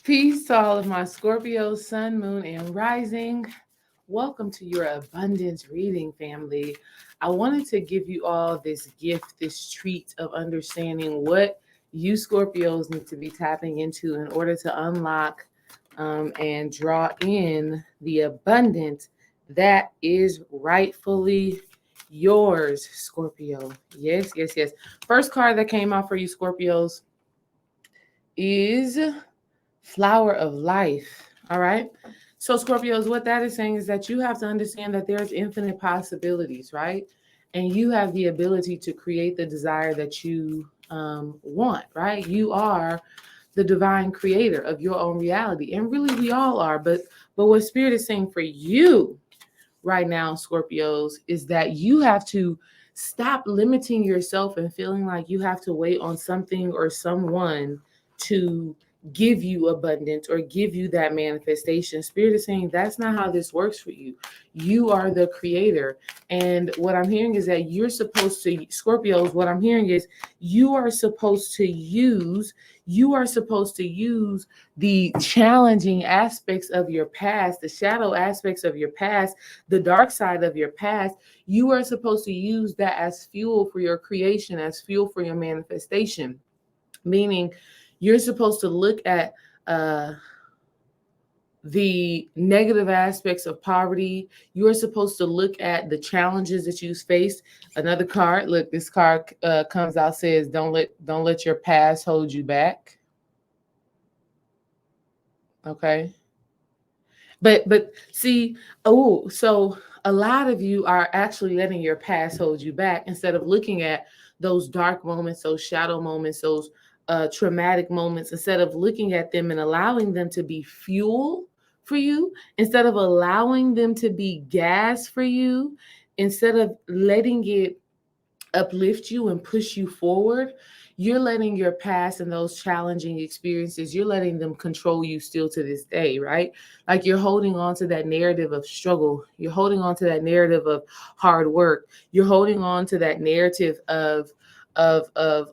Peace to all of my Scorpio, Sun, Moon, and Rising. Welcome to your abundance reading, family. I wanted to give you all this gift, this treat of understanding what you Scorpios need to be tapping into in order to unlock and draw in the abundance that is rightfully yours, Scorpio. Yes, yes, yes. First card that came out for you, Scorpios, is Flower of Life. All right. So, Scorpios, what that is saying is that you have to understand that there's infinite possibilities, right? And you have the ability to create the desire that you want, right? You are the divine creator of your own reality. And really, we all are. But what Spirit is saying for you right now, Scorpios, is that you have to stop limiting yourself and feeling like you have to wait on something or someone to give you abundance or give you that manifestation. Spirit is saying that's not how this works for you. You are the creator. And what I'm hearing is that you're supposed to, Scorpios, what I'm hearing is you are supposed to use, the challenging aspects of your past, the shadow aspects of your past, the dark side of your past. You are supposed to use that as fuel for your creation, as fuel for your manifestation. Meaning, you're supposed to look at the negative aspects of poverty. You're supposed to look at the challenges that you've faced. Another card, look, this card comes out, says, don't let your past hold you back. Okay. But see, so a lot of you are actually letting your past hold you back instead of looking at those dark moments, those shadow moments, those traumatic moments, instead of looking at them and allowing them to be fuel for you, instead of allowing them to be gas for you, instead of letting it uplift you and push you forward. You're letting your past and those challenging experiences, you're letting them control you still to this day, right? Like you're holding on to that narrative of struggle. You're holding on to that narrative of hard work. You're holding on to that narrative of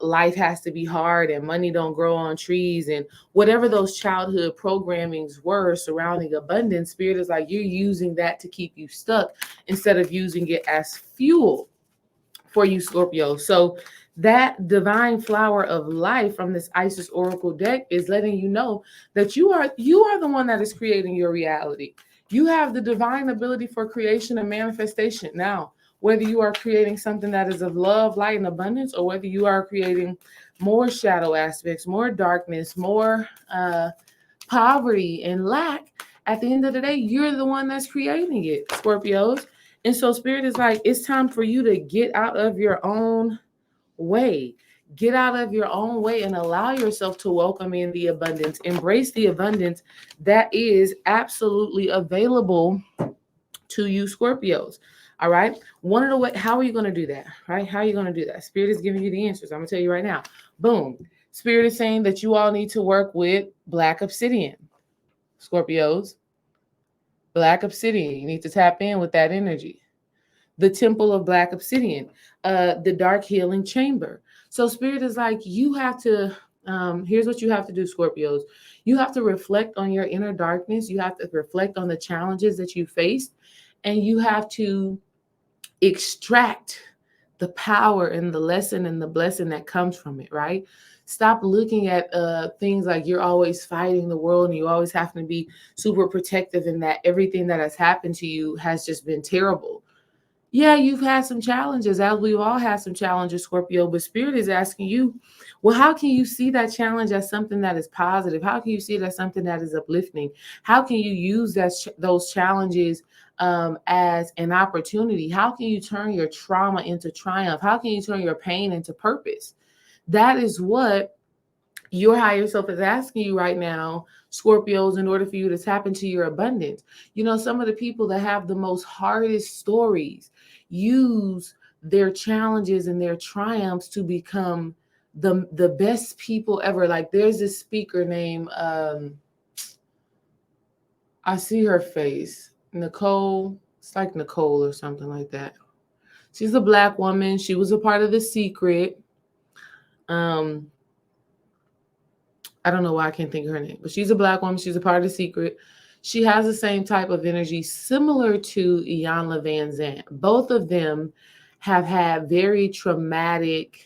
life has to be hard and money don't grow on trees and whatever those childhood programmings were surrounding abundance. Spirit is like you're using that to keep you stuck instead of using it as fuel for you, Scorpio. So that divine flower of life from this Isis Oracle deck is letting you know that you are the one that is creating your reality. You have the divine ability for creation and manifestation. Now, whether you are creating something that is of love, light, and abundance, or whether you are creating more shadow aspects, more darkness, more poverty and lack, at the end of the day, you're the one that's creating it, Scorpios. And so Spirit is like, it's time for you to get out of your own way. Get out of your own way and allow yourself to welcome in the abundance. Embrace the abundance that is absolutely available to you, Scorpios. All right. One of the way, how are you going to do that? Right? How are you going to do that? Spirit is giving you the answers. I'm going to tell you right now. Boom. Spirit is saying that you all need to work with Black Obsidian, Scorpios. Black Obsidian. You need to tap in with that energy. The Temple of Black Obsidian, the Dark Healing Chamber. So Spirit is like, you have to, here's what you have to do, Scorpios. You have to reflect on your inner darkness. You have to reflect on the challenges that you faced. And you have to extract the power and the lesson and the blessing that comes from it, right? Stop looking at things like you're always fighting the world and you always have to be super protective and that everything that has happened to you has just been terrible. Yeah, you've had some challenges, as we've all had some challenges, Scorpio, but Spirit is asking you, well, how can you see that challenge as something that is positive? How can you see it as something that is uplifting? How can you use those challenges as an opportunity? How can you turn your trauma into triumph? How can you turn your pain into purpose? That is what your higher self is asking you right now, Scorpios, in order for you to tap into your abundance. You know, some of the people that have the most hardest stories use their challenges and their triumphs to become the best people ever. Like there's this speaker named I see her face, Nicole. It's like Nicole or something like that. She's a Black woman. She was a part of The Secret. I don't know why I can't think of her name, but she's a black woman. She's a part of the secret. She has the same type of energy, similar to Iyanla Van Zant. Both of them have had very traumatic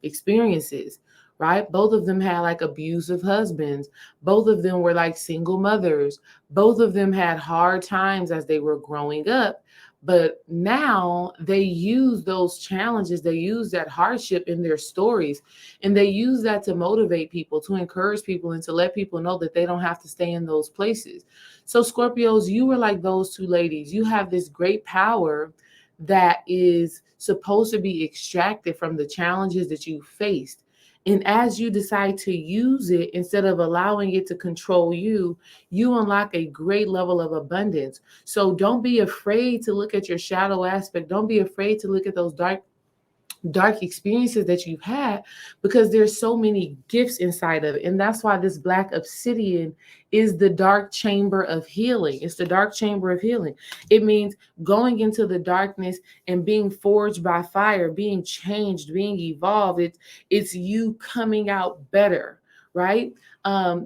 experiences, right? Both of them had like abusive husbands. Both of them were like single mothers. Both of them had hard times as they were growing up. But now they use those challenges, they use that hardship in their stories, and they use that to motivate people, to encourage people, and to let people know that they don't have to stay in those places. So, Scorpios, you were like those two ladies. You have this great power that is supposed to be extracted from the challenges that you faced. And as you decide to use it, instead of allowing it to control you, you unlock a great level of abundance. So don't be afraid to look at your shadow aspect. Don't be afraid to look at those dark experiences that you've had, because there's so many gifts inside of it. And that's why this black obsidian is the dark chamber of healing. It's the dark chamber of healing. It means going into the darkness and being forged by fire, being changed, being evolved. It's you coming out better, right?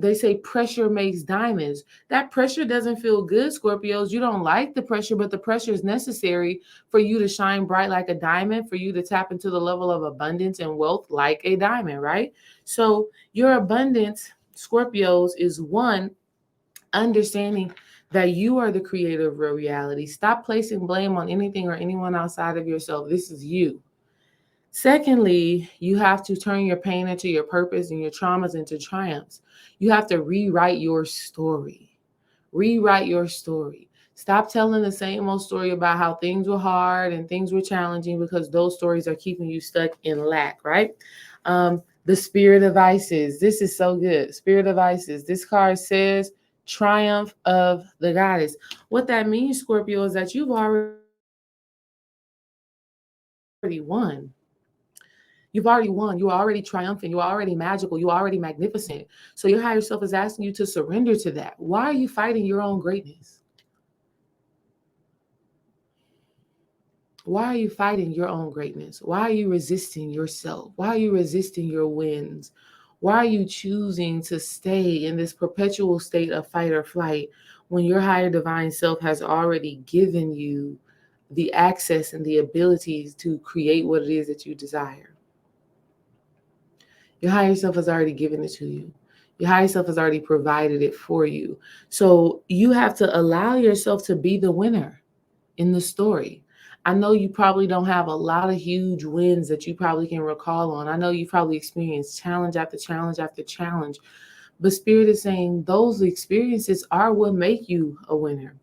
They say pressure makes diamonds. That pressure doesn't feel good, Scorpios. You don't like the pressure, but the pressure is necessary for you to shine bright like a diamond, for you to tap into the level of abundance and wealth like a diamond, right? So your abundance, Scorpios, is one, understanding that you are the creator of your reality. Stop placing blame on anything or anyone outside of yourself. This is you. Secondly, you have to turn your pain into your purpose and your traumas into triumphs. You have to rewrite your story. Rewrite your story. Stop telling the same old story about how things were hard and things were challenging, because those stories are keeping you stuck in lack, right? The Spirit of Isis. This is so good. Spirit of Isis. This card says triumph of the goddess. What that means, Scorpio, is that you've already won. You've already won. You are already triumphant. You are already magical. You are already magnificent. So your higher self is asking you to surrender to that. Why are you fighting your own greatness? Why are you fighting your own greatness? Why are you resisting yourself? Why are you resisting your wins? Why are you choosing to stay in this perpetual state of fight or flight when your higher divine self has already given you the access and the abilities to create what it is that you desire? Your higher self has already given it to you. Your higher self has already provided it for you. So you have to allow yourself to be the winner in the story. I know you probably don't have a lot of huge wins that you probably can recall on. I know you probably experienced challenge after challenge after challenge. But Spirit is saying those experiences are what make you a winner.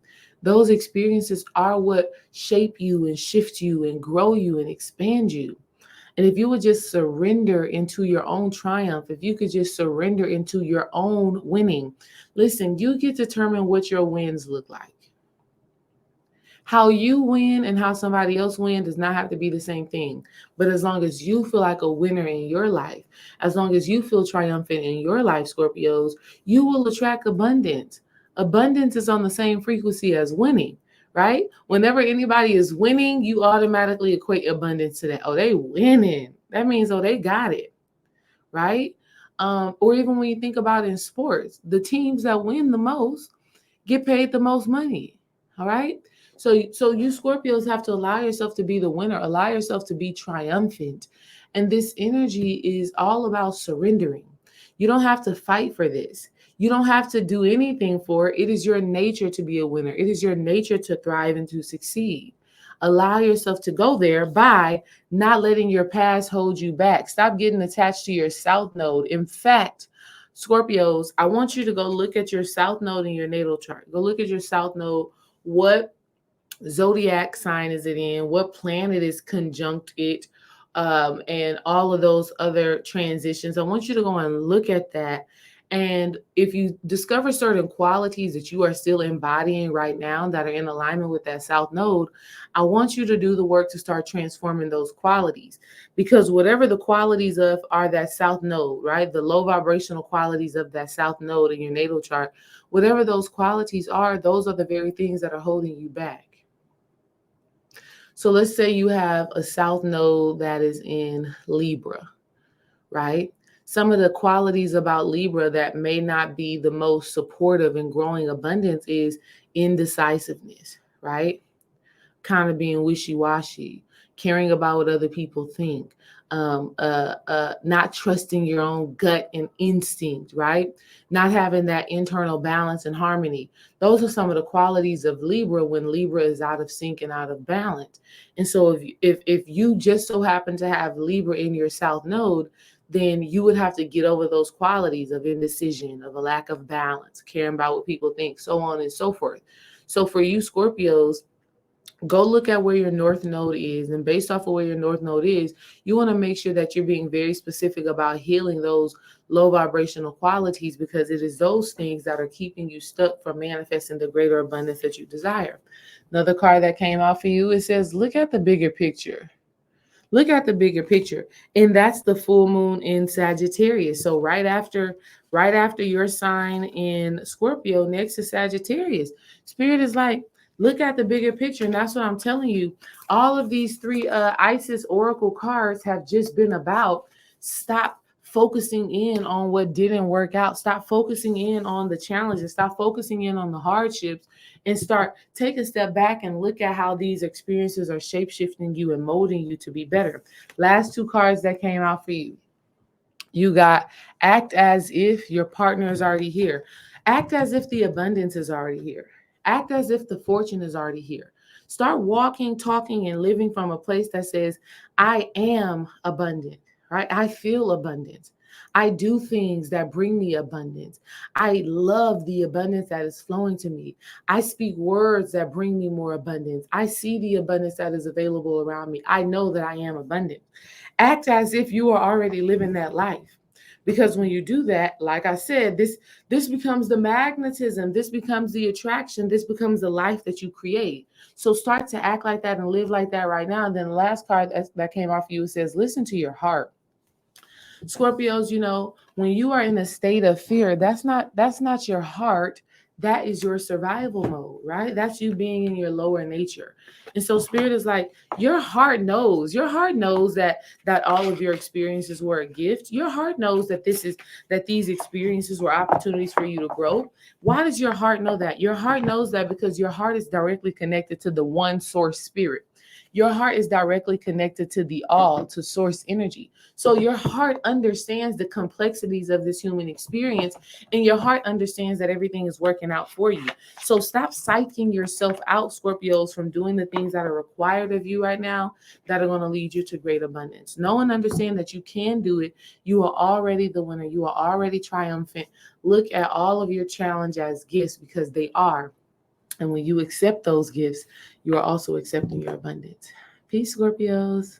Those experiences are what shape you and shift you and grow you and expand you. And if you would just surrender into your own triumph, if you could just surrender into your own winning, listen, you get to determine what your wins look like. How you win and how somebody else wins does not have to be the same thing. But as long as you feel like a winner in your life, as long as you feel triumphant in your life, Scorpios, you will attract abundance. Abundance is on the same frequency as winning, right? Whenever anybody is winning, you automatically equate abundance to that. Oh, they winning. That means, oh, they got it, right? Or even when you think about in sports, the teams that win the most get paid the most money. All right. So you Scorpios have to allow yourself to be the winner, allow yourself to be triumphant. And this energy is all about surrendering. You don't have to fight for this. You don't have to do anything for it. It is your nature to be a winner. It is your nature to thrive and to succeed. Allow yourself to go there by not letting your past hold you back. Stop getting attached to your south node. In fact, Scorpios, I want you to go look at your south node in your natal chart. Go look at your south node. What zodiac sign is it in? What planet is conjunct it? And all of those other transitions. I want you to go and look at that. And if you discover certain qualities that you are still embodying right now that are in alignment with that south node, I want you to do the work to start transforming those qualities. Because whatever the qualities of are that south node, right? The low vibrational qualities of that south node in your natal chart, whatever those qualities are, those are the very things that are holding you back. So let's say you have a south node that is in Libra, right? Some of the qualities about Libra that may not be the most supportive in growing abundance is indecisiveness, right? Kind of being wishy-washy, caring about what other people think, not trusting your own gut and instinct, right? Not having that internal balance and harmony. Those are some of the qualities of Libra when Libra is out of sync and out of balance. And so if you just so happen to have Libra in your South Node, then you would have to get over those qualities of indecision, of a lack of balance, caring about what people think, so on and so forth. So for you Scorpios, go look at where your North Node is. And based off of where your North Node is, you want to make sure that you're being very specific about healing those low vibrational qualities, because it is those things that are keeping you stuck from manifesting the greater abundance that you desire. Another card that came out for you, it says, look at the bigger picture. Look at the bigger picture. And that's the full moon in Sagittarius. So right after your sign in Scorpio, next to Sagittarius, Spirit is like, look at the bigger picture. And that's what I'm telling you. All of these three Isis Oracle cards have just been about stop focusing in on what didn't work out. Stop focusing in on the challenges. Stop focusing in on the hardships, and take a step back and look at how these experiences are shape-shifting you and molding you to be better. Last two cards that came out for you. You got act as if your partner is already here. Act as if the abundance is already here. Act as if the fortune is already here. Start walking, talking, and living from a place that says, I am abundant, right? I feel abundance. I do things that bring me abundance. I love the abundance that is flowing to me. I speak words that bring me more abundance. I see the abundance that is available around me. I know that I am abundant. Act as if you are already living that life. Because when you do that, like I said, this becomes the magnetism, this becomes the attraction, this becomes the life that you create. So start to act like that and live like that right now. And then the last card that came off you says, listen to your heart. Scorpios, when you are in a state of fear, that's not your heart. That is your survival mode, right? That's you being in your lower nature. And so Spirit is like, your heart knows that all of your experiences were a gift. Your heart knows that these experiences were opportunities for you to grow. Why does your heart know that? Your heart knows that because your heart is directly connected to the one source spirit. Your heart is directly connected to the all, to source energy. So your heart understands the complexities of this human experience, and your heart understands that everything is working out for you. So stop psyching yourself out, Scorpios, from doing the things that are required of you right now that are going to lead you to great abundance. Know and understand that you can do it. You are already the winner. You are already triumphant. Look at all of your challenge as gifts, because they are. And when you accept those gifts, you are also accepting your abundance. Peace, Scorpios.